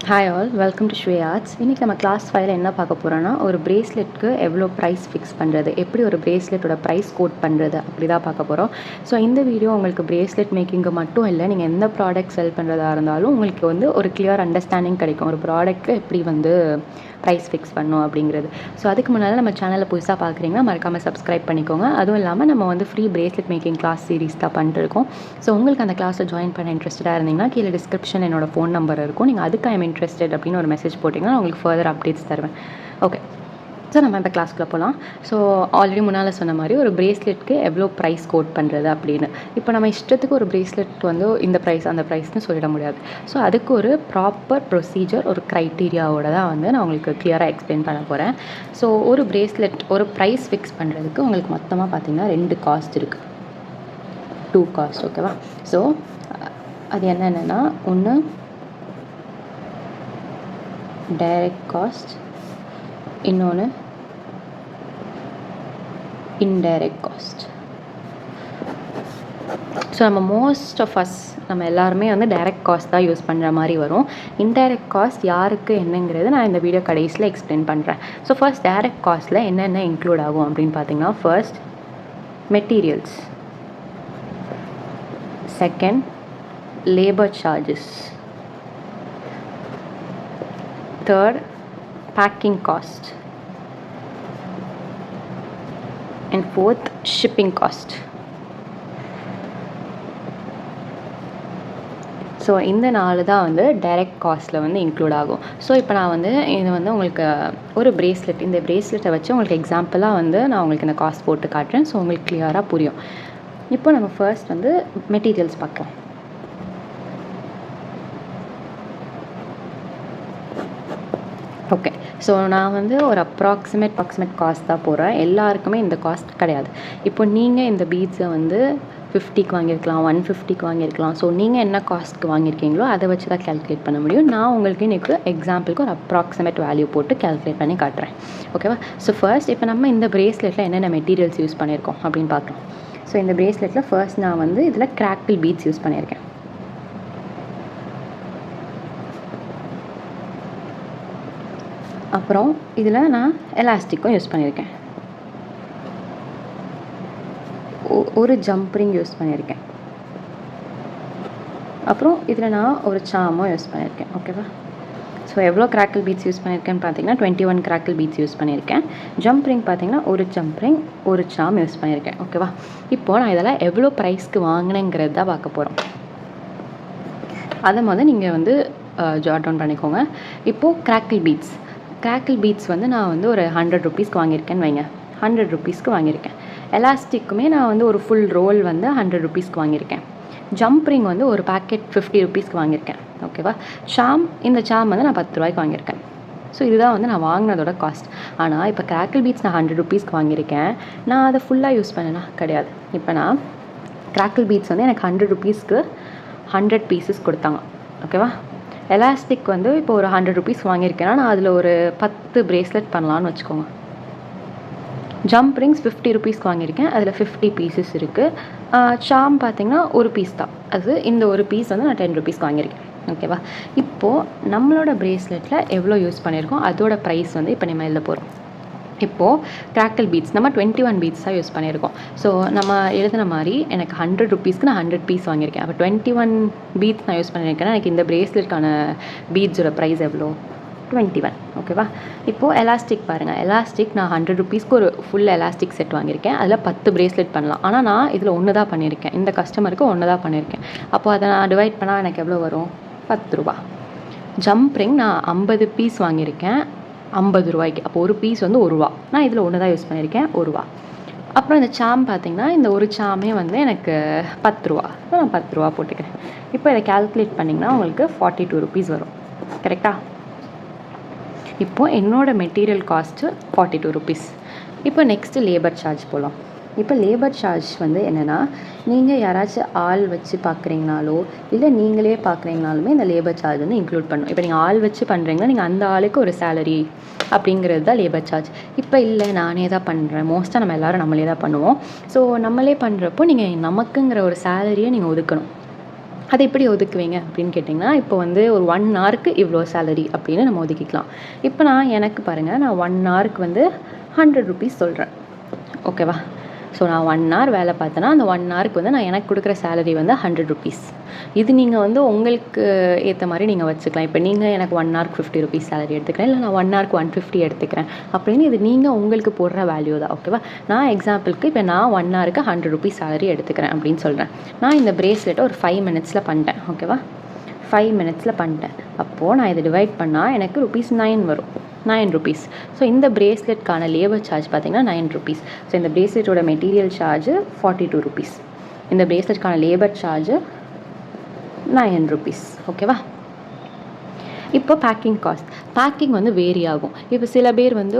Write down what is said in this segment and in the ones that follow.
Hi all, welcome to Sri Arts. இன்றைக்கி நம்ம class 5ல் என்ன பார்க்க போகிறோன்னா, ஒரு பிரேஸ்லெட்க்கு எவ்வளோ ப்ரைஸ் ஃபிக்ஸ் பண்ணுறது, எப்படி ஒரு பிரேஸ்லெட்டோட ப்ரைஸ் கோட் பண்ணுறது அப்படி தான் பார்க்க போகிறோம். ஸோ இந்த வீடியோ உங்களுக்கு பிரேஸ்லெட் மேக்கிங்கு மட்டும் இல்லை, நீங்கள் எந்த ப்ராடக்ட் செல் பண்ணுறதா இருந்தாலும் உங்களுக்கு ஒரு கிளியர் அண்டர்ஸ்டாண்டிங் கிடைக்கும், ஒரு ப்ராடக்ட்க்கு எப்படி ப்ரைஸ் ஃபிக்ஸ் பண்ணணும் அப்படிங்கிறது. ஸோ அதுக்கு முன்னால் நம்ம சேனலில் புதுசாக பார்க்குறீங்கன்னா மறக்காமல் சப்ஸ்கிரைப் பண்ணிக்கோங்க. அதுவும் இல்லாமல் நம்ம free bracelet making class series தான் பண்ணிட்டுருக்கோம். ஸோ உங்களுக்கு அந்த கிளாஸில் ஜாயின் பண்ண இன்ட்ரெஸ்ட்டாக இருந்தீங்கன்னா கீழே டிஸ்கிரிப்ஷன் என்னோடய ஃபோன் நம்பர் இருக்கும். நீங்கள் அதுக்கு இன்ட்ரெஸ்டட் அப்படின்னு ஒரு மெசேஜ் போட்டிங்கன்னா நான் உங்களுக்கு ஃபர்தர் அப்டேட்ஸ் தருவேன். ஓகே, ஸோ நம்ம இப்போ கிளாஸ்க்குள்ளே போகலாம். ஸோ ஆல்ரெடி முன்னால் சொன்ன மாதிரி ஒரு பிரேஸ்லெட்க்கு எவ்வளோ ப்ரைஸ் கோட் பண்ணுறது அப்படின்னு. இப்போ நம்ம இஷ்டத்துக்கு ஒரு பிரேஸ்லெட் இந்த ப்ரைஸ் அந்த ப்ரைஸ்னு சொல்லிட முடியாது. ஸோ அதுக்கு ஒரு ப்ராப்பர் ப்ரொசீஜர், ஒரு க்ரைட்டீரியாவோட தான் நான் உங்களுக்கு கிளியராக எக்ஸ்பிளைன் பண்ண போகிறேன். ஸோ ஒரு பிரேஸ்லெட் ஒரு ப்ரைஸ் ஃபிக்ஸ் பண்ணுறதுக்கு உங்களுக்கு மொத்தமாக பார்த்திங்கன்னா 2 காஸ்ட் இருக்குது, 2 காஸ்ட். ஓகேவா? ஸோ அது என்னென்னா, ஒன்று டைரக்ட் காஸ்ட், இன்னொன்று இன்டைரக்ட் காஸ்ட். ஸோ நம்ம எல்லாருமே டைரக்ட் காஸ்ட் தான் யூஸ் பண்ணுற மாதிரி வரும். இன்டைரக்ட் காஸ்ட் யாருக்கு என்னங்கிறது நான் இந்த வீடியோ கடைசியில் எக்ஸ்பிளைன் பண்ணுறேன். ஸோ ஃபர்ஸ்ட் டைரக்ட் காஸ்ட்டில் என்னென்ன இன்க்ளூட் ஆகும் அப்படின்னு பார்த்தீங்கன்னா, first materials, second labour charges, third packing cost, and fourth shipping cost. So இந்த 4 தான் டைரக்ட் காஸ்ட்டில் இன்க்ளூட் ஆகும். ஸோ இப்போ நான் இது உங்களுக்கு ஒரு பிரேஸ்லெட், இந்த பிரேஸ்லெட்டை வச்சு உங்களுக்கு எக்ஸாம்பிளாக நான் உங்களுக்கு இந்த காஸ்ட் போட்டு காட்டுறேன். ஸோ உங்களுக்கு கிளியராக புரியும். இப்போ நம்ம ஃபர்ஸ்ட் மெட்டீரியல்ஸ் பார்க்கலாம். ஓகே, ஸோ நான் ஒரு அப்ராக்சிமேட் காஸ்ட் தான் போடுறேன். எல்லாருக்குமே இந்த காஸ்ட் கிடையாது. இப்போ நீங்கள் இந்த பீட்ஸை 50க்கு வாங்கியிருக்கலாம், 150க்கு வாங்கியிருக்கலாம். ஸோ நீங்கள் என்ன காஸ்ட்க்கு வாங்கியிருக்கீங்களோ அதை வச்சு தான் கேல்குலேட் பண்ண முடியும். நான் உங்களுக்கு இன்றைக்கி எக்ஸாம்பிளுக்கு ஒரு அப்ராக்சிமேட் வேல்யூ போட்டு கேல்குலேட் பண்ணி காட்டுறேன். ஓகேவா? ஸோ ஃபர்ஸ்ட் இப்போ நம்ம இந்த பிரேஸ்லெட்டில் என்னென்ன மெட்டீரியல்ஸ் யூஸ் பண்ணியிருக்கோம் அப்படின்னு பார்க்கலாம். ஸோ இந்த பிரேஸ்லெட்டில் ஃபர்ஸ்ட் நான் இதில் கிராக்கிள் பீட்ஸ் யூஸ் பண்ணியிருக்கேன். அப்புறம் இதில் நான் எலாஸ்டிக்கும் யூஸ் பண்ணியிருக்கேன், ஒரு ஜம்ப்ரிங் யூஸ் பண்ணியிருக்கேன். அப்புறம் இதில் நான் ஒரு சாமும் யூஸ் பண்ணியிருக்கேன். ஓகேவா? ஸோ எவ்வளோ கிராக்கிள் பீட்ஸ் யூஸ் பண்ணியிருக்கேன்னு பார்த்தீங்கன்னா 21 கிராக்கிள் பீட்ஸ் யூஸ் பண்ணியிருக்கேன். ஜம்ப்ரிங் பார்த்தீங்கன்னா ஒரு ஜம்ப்ரிங், ஒரு சாம் யூஸ் பண்ணியிருக்கேன். ஓகேவா? இப்போது நான் இதெல்லாம் எவ்வளோ ப்ரைஸ்க்கு வாங்கினேங்கிறது தான் பார்க்க போகிறோம். அதை நீங்கள் ஜாட் டவுன் பண்ணிக்கோங்க. இப்போது கிராக்கிள் பீட்ஸ் நான் ஒரு 100 ருபீஸ்க்கு வாங்கியிருக்கேன்னு வைங்க. 100 ருபீஸ்க்கு வாங்கியிருக்கேன். எலாஸ்டிக்குமே நான் ஒரு ஃபுல் ரோல் 100 ருபீஸ்க்கு வாங்கியிருக்கேன். ஜம்ப்ரிங் ஒரு பேக்கெட் 50 ருபீஸ்க்கு வாங்கியிருக்கேன். ஓகேவா? இந்த சாம் நான் 10 ரூபாய்க்கு வாங்கியிருக்கேன். ஸோ இதுதான் நான் வாங்கினதோட காஸ்ட். ஆனால் இப்போ கிராக்கிள் பீட்ஸ் நான் 100 ருபீஸ்க்கு வாங்கியிருக்கேன். நான் அதை ஃபுல்லாக யூஸ் பண்ணேன்னா கிடையாது. இப்போ நான் கிராக்கிள் பீட்ஸ் எனக்கு 100 ருபீஸ்க்கு 100 பீசஸ் கொடுத்தாங்க. ஓகேவா? எலாஸ்டிக் இப்போ ஒரு 100 ருபீஸ் வாங்கியிருக்கேன்னா நான் அதில் ஒரு 10 பிரேஸ்லெட் பண்ணலான்னு வச்சுக்கோங்க. ஜம்ப் ரிங்ஸ் 50 ருபீஸ்க்கு வாங்கியிருக்கேன், அதில் 50 பீசஸ் இருக்குது. சாம் பார்த்திங்கன்னா ஒரு பீஸ் தான், இந்த ஒரு பீஸ் நான் 10 ருபீஸ்க்கு வாங்கியிருக்கேன். ஓகேவா? இப்போது நம்மளோட பிரேஸ்லெட்டில் எவ்வளோ யூஸ் பண்ணியிருக்கோம் அதோட ப்ரைஸ் இப்போ நம்ம எழுத போகிறோம். இப்போது கிராக்கிள் பீட்ஸ் நம்ம 21 பீட்ஸ் தான் யூஸ் பண்ணியிருக்கோம். ஸோ நம்ம எழுதின மாதிரி எனக்கு 100 ருபீஸ்க்கு நான் 100 பீஸ் வாங்கியிருக்கேன். அப்போ 21 பீட்ஸ் நான் யூஸ் பண்ணியிருக்கேன்னா எனக்கு இந்த பிரேஸ்லெட்கான பீட்ஸோட ப்ரைஸ் எவ்வளோ? 21. ஓகேவா? இப்போது எலாஸ்டிக் பாருங்கள். எலாஸ்டிக் நான் 100 ருபீஸ்க்கு ஒரு ஃபுல் எலாஸ்டிக் செட் வாங்கியிருக்கேன். அதில் 10 பிரேஸ்லெட் பண்ணலாம். ஆனால் நான் இதில் 1 தான் பண்ணியிருக்கேன். இந்த கஸ்டமருக்கு 1 தான் பண்ணியிருக்கேன். அப்போது அதை நான் டிவைட் பண்ணால் எனக்கு எவ்வளோ வரும்? 10 ரூபா. ஜம்ப்ரிங் நான் 50 பீஸ் வாங்கியிருக்கேன் 50 ரூபாய்க்கு. அப்போ ஒரு பீஸ் 1 ரூபா. நான் இதில் 1 தான் யூஸ் பண்ணியிருக்கேன், 1 ரூபா. அப்புறம் இந்த சாம் பார்த்திங்கன்னா இந்த ஒரு சாமே எனக்கு 10 ரூபா. நான் 10 ரூபா போட்டுக்கிறேன். இப்போ இதை கால்குலேட் பண்ணிங்கன்னா உங்களுக்கு 42 ருபீஸ் வரும். கரெக்டாக? இப்போது என்னோடய மெட்டீரியல் காஸ்ட்டு 42 ருபீஸ். இப்போ நெக்ஸ்ட்டு லேபர் சார்ஜ் போகலாம். இப்போ லேபர் சார்ஜ் என்னென்னா, நீங்கள் யாராச்சும் ஆள் வச்சு பார்க்குறீங்கனாலோ இல்லை நீங்களே பார்க்குறீங்கனாலுமே இந்த லேபர் சார்ஜ் இன்க்ளூட் பண்ணணும். இப்போ நீங்கள் ஆள் வச்சு பண்ணுறீங்கன்னா நீங்கள் அந்த ஆளுக்கு ஒரு சேலரி அப்படிங்கிறது தான் லேபர் சார்ஜ். இப்போ இல்லை நானே தான் பண்ணுறேன், மோஸ்ட்டாக நம்ம எல்லோரும் நம்மளே தான் பண்ணுவோம். ஸோ நம்மளே பண்ணுறப்போ நீங்கள் நமக்குங்கிற ஒரு சேலரியை நீங்கள் ஒதுக்கணும். அதை எப்படி ஒதுக்குவீங்க அப்படின்னு கேட்டிங்கன்னா, இப்போ வந்து ஒரு 1 ஹவருக்கு இவ்வளோ சேலரி அப்படின்னு நம்ம ஒதுக்கிக்கலாம். இப்போ எனக்கு பாருங்கள், நான் 1 ஹவருக்கு வந்து 100 ருபீஸ் சொல்கிறேன். ஓகேவா? ஸோ நான் 1 ஹவர் வேலை பார்த்தேன்னா, அந்த 1 ஹவருக்கு வந்து நான் எனக்கு கொடுக்குற சேலரி வந்து 100 ருபீஸ். இது நீங்கள் வந்து உங்களுக்கு ஏற்ற மாதிரி நீங்கள் வச்சுக்கலாம். இப்போ நீங்கள் எனக்கு 1 ஹவருக்கு 50 ருபீஸ் சேலரி எடுத்துக்கிறேன், இல்லை நான் 1 ஹவருக்கு 150 எடுத்துக்கிறேன் அப்படின்னு இது நீங்கள் உங்களுக்கு போடுற வேல்யூ தான். ஓகேவா? நான் எக்ஸாம்பிளுக்கு இப்போ நான் 1 ஹவருக்கு 100 ருபீஸ் சேலரி எடுத்துக்கிறேன் அப்படின்னு சொல்கிறேன். நான் இந்த பிரேஸ்லெட்டை ஒரு 5 மினிட்ஸில் பண்ணிட்டேன். ஓகேவா? 5 மினிட்ஸில் பண்ணிட்டேன். அப்போது நான் இதை டிவைட் பண்ணால் எனக்கு ₹9 வரும். 9 ருபீஸ். ஸோ இந்த பிரேஸ்லெட்கான லேபர் சார்ஜ் பார்த்திங்கன்னா 9 ருபீஸ். ஸோ இந்த பிரேஸ்லெட்டோட மெட்டீரியல் சார்ஜு 42 ருபீஸ். இந்த பிரேஸ்லெட்கான லேபர் சார்ஜு 9 ருபீஸ். ஓகேவா? இப்போ பேக்கிங் காஸ்ட். பேக்கிங் வந்து வேரி ஆகும். இப்போ சில பேர் வந்து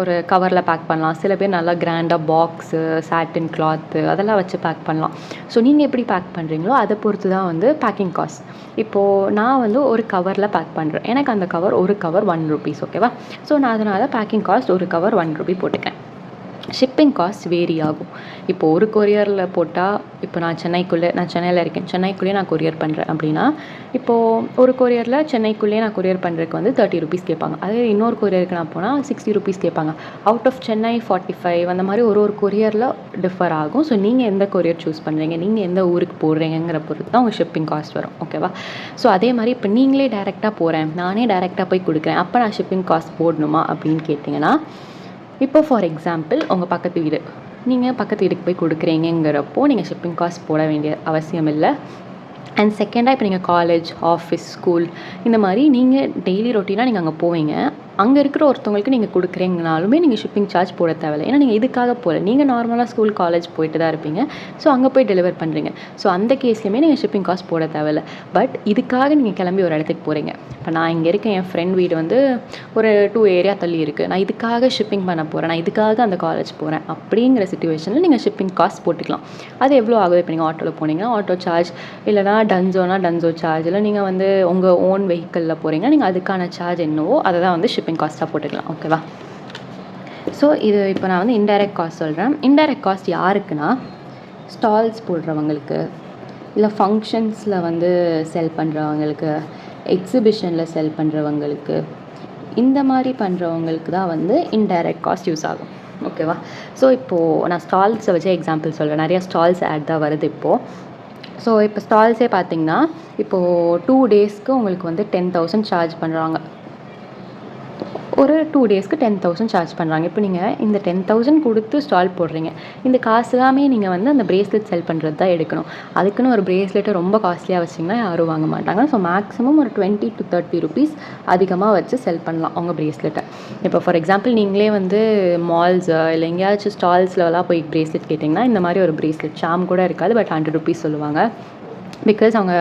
ஒரு கவரில் பேக் பண்ணலாம். சில பேர் நல்லா கிராண்டாக பாக்ஸு, சாட்டின் கிளாத்து அதெல்லாம் வச்சு பேக் பண்ணலாம். ஸோ நீங்கள் எப்படி பேக் பண்ணுறீங்களோ அதை பொறுத்து தான் வந்து பேக்கிங் காஸ்ட். இப்போது நான் வந்து ஒரு கவரில் பேக் பண்ணுறேன். எனக்கு அந்த ஒரு கவர் 1 ருபீஸ். ஓகேவா? ஸோ நான் அதனால் பேக்கிங் காஸ்ட் ஒரு கவர் 1 ருபி போட்டுக்கிறேன். ஷிப்பிங் காஸ்ட் வேரி ஆகும். இப்போ ஒரு கொரியரில் போட்டால், இப்போ நான் சென்னையில் இருக்கேன், சென்னைக்குள்ளேயே நான் கொரியர் பண்ணுறேன் அப்படின்னா, இப்போது ஒரு கொரியரில் சென்னைக்குள்ளேயே நான் கொரியர் பண்ணுறதுக்கு வந்து 30 ருபீஸ் கேட்பாங்க. அதே இன்னொரு கொரியருக்கு நான் போனால் 60 ருபீஸ் கேட்பாங்க. அவுட் ஆஃப் சென்னை 45, அந்த மாதிரி ஒரு கொரியரில் டிஃபர் ஆகும். ஸோ நீங்கள் எந்த கொரியர் சூஸ் பண்ணுறீங்க, நீங்கள் எந்த ஊருக்கு போடுறீங்கிற பொறுத்து தான் உங்கள் ஷிப்பிங் காஸ்ட் வரும். ஓகேவா? ஸோ அதே மாதிரி இப்போ நீங்களே டேரெக்டாக போகிறேன், நானே டேரெக்டாக போய் கொடுக்குறேன், அப்போ நான் ஷிப்பிங் காஸ்ட் போடணுமா அப்படின்னு கேட்டிங்கன்னா, இப்போ ஃபார் எக்ஸாம்பிள் உங்கள் பக்கத்து வீடு, நீங்கள் பக்கத்து வீட்டுக்கு போய் கொடுக்குறீங்கிறப்போ நீங்கள் ஷிப்பிங் காஸ்ட் போட வேண்டிய அவசியம் இல்லை. அண்ட் செகண்டாக இப்போ நீங்கள் காலேஜ், ஆஃபீஸ், ஸ்கூல் இந்த மாதிரி நீங்கள் டெய்லி ரொட்டீனாக நீங்கள் அங்கே போவீங்க. அங்கே இருக்கிற ஒருத்தவங்களுக்கு நீங்கள் கொடுக்குறீங்கனாலுமே நீங்கள் ஷிப்பிங் சார்ஜ் போட தேவையில்லை. ஏன்னா நீங்கள் இதுக்காக போகல, நீங்கள் நார்மலாக ஸ்கூல், காலேஜ் போயிட்டு தான் இருப்பீங்க. ஸோ அங்கே போய் டெலிவர் பண்ணுறீங்க. ஸோ அந்த கேஸ்லையுமே நீங்கள் ஷிப்பிங் காஸ்ட் போட தேவையில்லை. பட் இதுக்காக நீங்கள் கிளம்பி ஒரு இடத்துக்கு போகிறீங்க. இப்போ நான் இங்கே இருக்கேன், என் ஃப்ரெண்ட் வீடு வந்து ஒரு 2 ஏரியா தள்ளி இருக்குது, நான் இதுக்காக ஷிப்பிங் பண்ண போகிறேன், நான் இதுக்காக அந்த காலேஜ் போகிறேன் அப்படிங்கிற சிச்சுவேஷனில் நீங்கள் ஷிப்பிங் காஸ்ட் போட்டுக்கலாம். அது எவ்வளோ ஆகுது? இப்போ நீங்கள் ஆட்டோவில் போனீங்கன்னா ஆட்டோ சார்ஜ், இல்லைனா டன்சோ சார்ஜ், இல்லை நீங்கள் வந்து உங்கள் ஓன் வெஹிக்கிளில் போகிறீங்கன்னா நீங்கள் அதுக்கான சார்ஜ் என்னவோ அதை தான் வந்து ஷிப்பிங் காஸ்ட்டாக போட்டுக்கலாம். ஓகேவா? ஸோ இது இப்போ நான் வந்து இன்டைரக்ட் காஸ்ட் சொல்கிறேன். இன்டைரக்ட் காஸ்ட் யாருக்குன்னா, ஸ்டால்ஸ் போடுறவங்களுக்கு, இல்லை ஃபங்க்ஷன்ஸில் வந்து செல் பண்ணுறவங்களுக்கு, எக்ஸிபிஷனில் செல் பண்ணுறவங்களுக்கு, இந்த மாதிரி பண்ணுறவங்களுக்கு தான் வந்து இன்டைரக்ட் காஸ்ட் யூஸ் ஆகும். ஓகேவா? ஸோ இப்போது நான் ஸ்டால்ஸை வச்சு எக்ஸாம்பிள் சொல்கிறேன். நிறையா ஸ்டால்ஸ் ஆட் தான் வருது இப்போது. ஸோ இப்போ ஸ்டால்ஸே பார்த்திங்கன்னா, இப்போது 2 டேஸ்க்கு உங்களுக்கு வந்து 10,000 சார்ஜ் பண்ணுறாங்க. ஒரு 2 டேஸ்க்கு 10,000 சார்ஜ் பண்ணுறாங்க. இப்போ நீங்கள் இந்த 10,000 கொடுத்து ஸ்டால் போடுறீங்க. இந்த காசு எல்லாமே நீங்கள் வந்து அந்த பிரேஸ்லெட் செல் பண்ணுறது தான் எடுக்கணும். அதுக்குன்னு ஒரு பிரேஸ்லெட்டை ரொம்ப காஸ்ட்லியாக வச்சிங்கன்னா யாரும் வாங்க மாட்டாங்க. ஸோ மேக்ஸிமம் ஒரு 20 to 30 ருபீஸ் அதிகமாக வச்சு செல் பண்ணலாம் உங்கள் பிரேஸ்லெட்டை. இப்போ ஃபார் எக்ஸாம்பிள் நீங்களே வந்து மால்ஸ் இல்லை எங்கேயாச்சும் ஸ்டால்ஸ்லலாம் போய் பிரேஸ்லெட் கேட்டிங்கன்னா, இந்த மாதிரி ஒரு பிரேஸ்லெட் சாம் கூட இருக்காது, பட் 100 ருபீஸ் சொல்லுவாங்க. பிகாஸ் அவங்க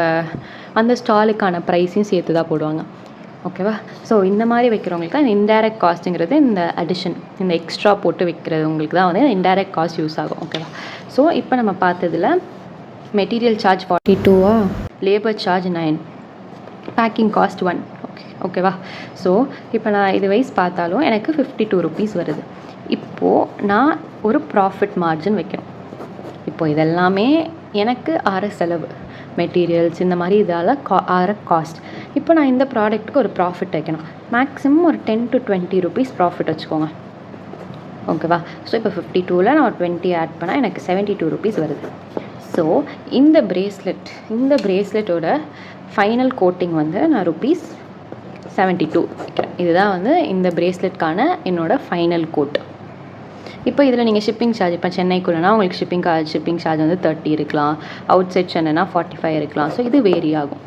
அந்த ஸ்டாலுக்கான ப்ரைஸையும் சேர்த்து தான் போடுவாங்க. ஓகேவா? ஸோ இந்த மாதிரி வைக்கிறவங்களுக்கு தான் இந்த இன்டைரக்ட் காஸ்ட்டுங்கிறது, இந்த அடிஷன், இந்த எக்ஸ்ட்ரா போட்டு வைக்கிறவங்களுக்கு தான் வந்து இன்டைரக்ட் காஸ்ட் யூஸ் ஆகும். ஓகேவா? ஸோ இப்போ நம்ம பார்த்ததில் material charge 42, labour charge 9, packing cost 1. ஓகேவா? ஸோ இப்போ நான் இது வைஸ் பார்த்தாலும் எனக்கு 52 ருபீஸ் வருது. இப்போது நான் ஒரு ப்ராஃபிட் மார்ஜின் வைக்கணும். இப்போது இதெல்லாமே எனக்கு ஆற செலவு, மெட்டீரியல்ஸ் இந்த மாதிரி இதால் ஆற காஸ்ட். இப்போ நான் இந்த ப்ராடக்ட்டுக்கு ஒரு ப்ராஃபிட் வைக்கணும். மேக்ஸிமம் ஒரு 10 to 20 ருபீஸ் ப்ராஃபிட் வச்சுக்கோங்க. ஓகேவா? ஸோ இப்போ 52ல் நான் ஒரு 20 ஆட் பண்ணால் எனக்கு 72 ருபீஸ் வருது. ஸோ இந்த பிரேஸ்லெட்டோட ஃபைனல் கோட்டிங் வந்து நான் ₹72 வைக்கிறேன். இதுதான் வந்து இந்த பிரேஸ்லெட்கான என்னோடய ஃபைனல் கோட். இப்போ இதில் நீங்கள் ஷிப்பிங் சார்ஜ், இப்போ சென்னைக்குள்ளனா உங்களுக்கு ஷிப்பிங் சார்ஜ் வந்து 30 இருக்கலாம், அவுட் சைட் சென்னைனா 45 இருக்கலாம். ஸோ இது வேரி ஆகும்.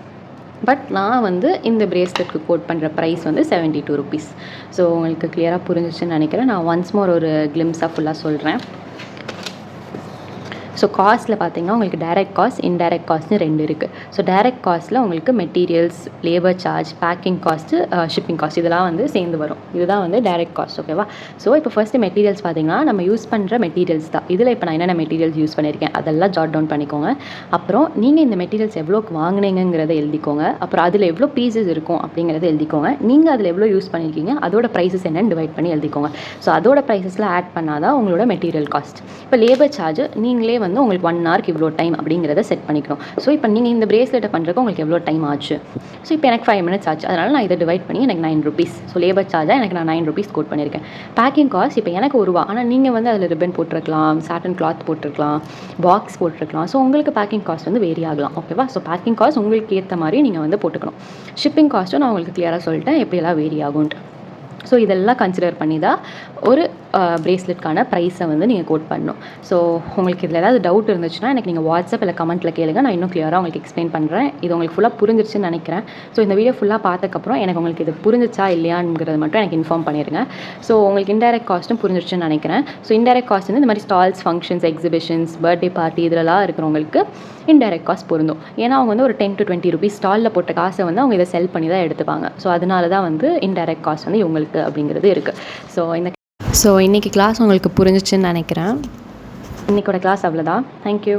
பட் நான் வந்து இந்த பிரேஸ்லெட்க்கு கோட் பண்ணுற ப்ரைஸ் வந்து 72 ருபீஸ். ஸோ உங்களுக்கு கிளியராக புரிஞ்சிச்சுன்னு நினைக்கிறேன். நான் ஒன்ஸ் மோர் ஒரு கிளிம்ஸாக ஃபுல்லாக சொல்கிறேன். ஸோ காஸ்ட்டில் பார்த்தீங்கன்னா உங்களுக்கு டைரக்ட் காஸ்ட், இன்டைரக்ட் காஸ்ட்னு 2 இருக்குது. ஸோ டைரக்ட் காஸ்ட்டில் உங்களுக்கு materials, labour charge, packing cost, shipping cost இதெல்லாம் வந்து சேர்ந்து வரும். இதுதான் வந்து டைரக்ட் காஸ்ட். ஓகேவா? ஸோ இப்போ ஃபர்ஸ்ட்டு மெட்டீரியல்ஸ் பார்த்தீங்கன்னா நம்ம யூஸ் பண்ணுற மெட்டீரியல்ஸ் தான். இதில் இப்போ நான் என்னென்ன மெட்டீரியல்ஸ் யூஸ் பண்ணியிருக்கேன் அதெல்லாம் ஜாட் டவுன் பண்ணிக்கோங்க. அப்புறம் நீங்கள் இந்த மெட்டீரியல்ஸ் எவ்வளோக்கு வாங்கினீங்கிறத எழுதிக்கோங்க. அப்புறம் அதில் எவ்வளோ பீசஸ் இருக்கும் அப்படிங்கிறத எழுதிக்கோங்க. நீங்கள் அதில் எவ்வளோ யூஸ் பண்ணியிருக்கீங்க அதோட ப்ரைஸஸ் என்னென்னு டிவைட் பண்ணி எழுதிக்கோங்க. ஸோ அதோட ப்ரைஸஸில் ஆட் பண்ணால் தான் உங்களோட மெட்டீரியல் காஸ்ட். இப்போ லேபர் சார்ஜ் நீங்களே வந்து உங்களுக்கு 1 ஹவருக்கு இவ்வளோ டைம் அப்படிங்கிறத செட் பண்ணிக்கணும். ஸோ இப்போ நீங்கள் இந்த பிரேஸ்லெட்டை பண்ணுறதுக்கு உங்களுக்கு எவ்வளோ டைம் ஆச்சு? ஸோ இப்போ எனக்கு 5 மினிட்ஸ் ஆச்சு. அதனால் நான் இதை டிவைட் பண்ணி எனக்கு 9 ருபீஸ். ஸோ லேபர் சார்ஜாக எனக்கு நான் 9 ருபீஸ் கோட் பண்ணியிருக்கேன். பேக்கிங் காஸ்ட் இப்போ எனக்கு ரூ. ஆனால் நீங்கள் வந்து அதில் ரிப்பன் போட்டிருக்கலாம், சாட்டன் கிளாத் போட்டிருக்கலாம், பாக்ஸ் போட்டிருக்கலாம். ஸோ உங்களுக்கு பேக்கிங் காஸ்ட் வந்து வேரி ஆகலாம். ஓகேவா? ஸோ பேக்கிங் காஸ்ட் உங்களுக்கு ஏற்ற மாதிரி நீங்கள் வந்து போட்டுக்கணும். ஷிப்பிங் காஸ்ட்டும் நான் உங்களுக்கு கிளியராக சொல்லிட்டேன் எப்படியெல்லாம் வேரி ஆகும்ன்ட்டு. ஸோ இதெல்லாம் கன்சிடர் பண்ணி தான் ஒரு பிரேஸ்லெட்கான ப்ரைஸை வந்து நீங்கள் கோட் பண்ணணும். ஸோ உங்களுக்கு இதில் ஏதாவது டவுட் இருந்துச்சுன்னா எனக்கு நீங்கள் வாட்ஸ்அப் இல்லை கமெண்ட்டில் கேளுங்க. நான் இன்னும் கிளியராக உங்களுக்கு எக்ஸ்பிளைன் பண்ணுறேன். இது உங்களுக்கு ஃபுல்லாக புரிஞ்சிருச்சுன்னு நினைக்கிறேன். ஸோ இந்த வீடியோ ஃபுல்லாக பார்த்ததுக்கப்புறம் எனக்கு உங்களுக்கு இது புரிஞ்சிச்சா இல்லையாங்கிறது மட்டும் எனக்கு இன்ஃபார்ம் பண்ணிடுங்க. ஸோ உங்களுக்கு இன்டைரக்ட் காஸ்ட்டும் புரிஞ்சிருச்சுன்னு நினைக்கிறேன். ஸோ இன்டைரக்ட் காஸ்ட் வந்து இந்த மாதிரி stalls, functions, exhibitions, birthday party இதெல்லாம் இருக்கிறவங்களுக்கு இன்டைரக்ட் காஸ்ட் பொருந்தும். ஏன்னா அவங்க வந்து ஒரு 10 to 20 ருபீஸ் ஸ்டாலில் போட்ட காசை வந்து அவங்க இதை செல் பண்ணி தான் எடுத்துப்பாங்க. ஸோ அதனால தான் வந்து இன்டைரக்ட் காஸ்ட் வந்து இவங்களுக்கு அப்படிங்கிறது இருக்குது. ஸோ இன்றைக்கி கிளாஸ் உங்களுக்கு புரிஞ்சிச்சுன்னு நினைக்கிறேன். இன்றைக்கோட கிளாஸ் அவ்வளோதான். தேங்க்யூ.